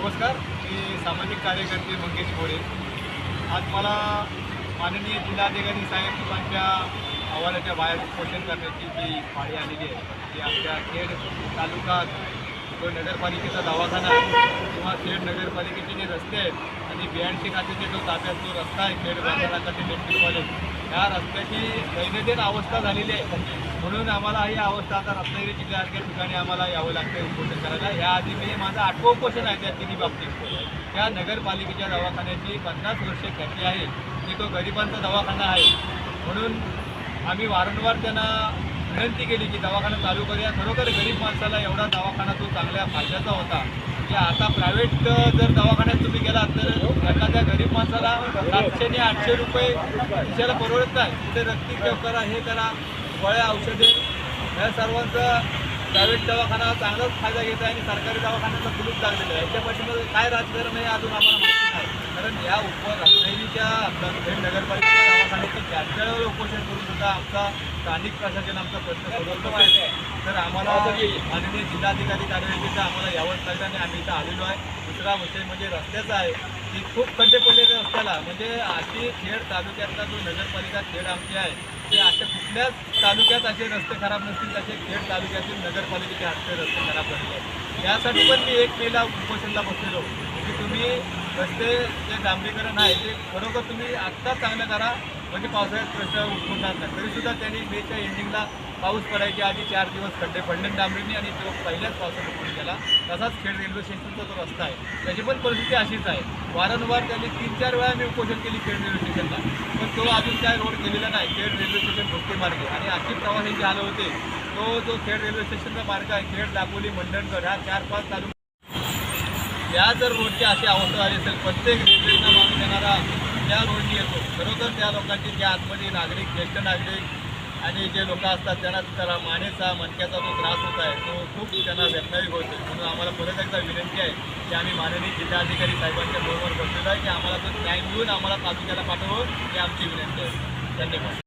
नमस्कार, मी सामाजिक कार्यकर्ते मंगेश मोरे। आज मला माननीय जिल्हाधिकारी साहेबांच्या आव्हानाच्या बाहेर उपोषण करण्याची जी पाळी आलेली आहे ती आमच्या खेड तालुक्यात जो नगरपालिकेचा दवाखाना आहे किंवा खेड नगरपालिकेचे जे रस्ते आहेत आणि BNC खात्याचे जो ताब्यात जो रस्ता आहे खेड बाजारासाठी मेडिकल कॉलेज, ह्या रस्त्याची दैनंदिन अवस्था झालेली आहे। म्हणून आम्हाला ही अवस्था आता रत्नागिरी जिल्ह्यासारख्या ठिकाणी आम्हाला यावं लागतं उपोषण करायला। याआधी मी माझं 8वं उपोषण आहे त्या तिन्ही बाबतीत। त्या नगरपालिकेच्या दवाखान्याची 50 वर्षे ख्याती आहे की तो गरिबांचा दवाखाना आहे, म्हणून आम्ही वारंवार त्यांना विनंती केली की दवाखाना चालू करूया। खरोखर गरीब माणसाला एवढा दवाखाना तो चांगल्या फायद्याचा होता की आता प्रायव्हेट जर दवाखान्यात तुम्ही गेलात तर एखाद्या गरीब माणसाला 700 आणि 800 रुपये खिशाला परवडत नाही। तिथे रक्तचेक करा, हे करा, गोळ्या औषधे, या सर्वांचा प्रायव्हेट दवाखाना चांगलाच फायदा घेत आहे आणि सरकारी दवाखान्याचा कुलूप लागलेलं आहे। याच्यापासून काय राजकारण आहे अजून आम्हाला माहिती नाही, कारण या रत्नागिरीच्या खेड नगरपालिकेच्या दवाखान्याची 4 वेळा उपोषण करून सुद्धा आमचा स्थानिक प्रशासन आमचा प्रश्न सोडवतो आहे। तर आम्हाला माननीय जिल्हाधिकारी कार्यालयाचं आम्हाला यावंच लागलं आणि आम्ही इथं आलेलो आहे। दुसरा विषय म्हणजे रस्त्याचा आहे की खूप खड्डे पडलेले रस्त्याला, म्हणजे अशी खेड तालुक्यातला जो नगरपालिका खेड आमची आहे ते अशा कुठल्याच तालुक्यात असे रस्ते खराब नसतील तसे खेड तालुक्यातील नगरपालिकेचे हस्ते रस्ते खराब झालेले आहेत। यासाठी पण मी 1 मेला उपोषणला बसलेलो की तुम्ही रस्ते जे डांबरीकरण आहे ते खरोखर तुम्ही आत्ता चांगलं करा, म्हणजे पावसाळ्यात प्रश्न उद्भवणार नाही। तरीसुद्धा त्यांनी मेच्या एंडिंगला पाऊस पडायच्या आधी 4 दिवस खड्डे पडले डांबरीने आणि तो पहिल्याच पावसात उठून गेला। तसाच खेड रेल्वे स्टेशनचा जो रस्ता आहे त्याची पण परिस्थिती अशीच आहे। वारंवार त्यांनी 3-4 वेळा मी उपोषण केली खेड रेल्वे स्टेशनला, पण तो अजून काय रोड केलेला नाही। खेड रेल्वे स्टेशन भोगते मार्गे आणि अशी प्रवाशांची हाल होते। तो जो खेड रेल्वे स्टेशनचा मार्ग आहे खेड, दापोली, मंडणगड ह्या 4-5 तालुके, या जर रोडची अशी अवस्था झाली असेल, प्रत्येक रेल्वेचा माणूस येणारा त्या रोडनी येतो, खरोखर त्या लोकांची ज्या आतमध्ये नागरिक, ज्येष्ठ नागरिक आणि जे लोक असतात त्यांना त्याला मानेचा मणक्याचा जो त्रास होत आहे तो खूप त्यांना वेदनाही होतो। म्हणून आम्हाला परत एकदा विनंती आहे की आम्ही माननीय जिल्हाधिकारी साहेबांच्या बरोबर बसलेलो आहे की आम्हाला तो न्याय मिळून आम्हाला तालुक्याला पाठवून ही आमची विनंती आहे। धन्यवाद।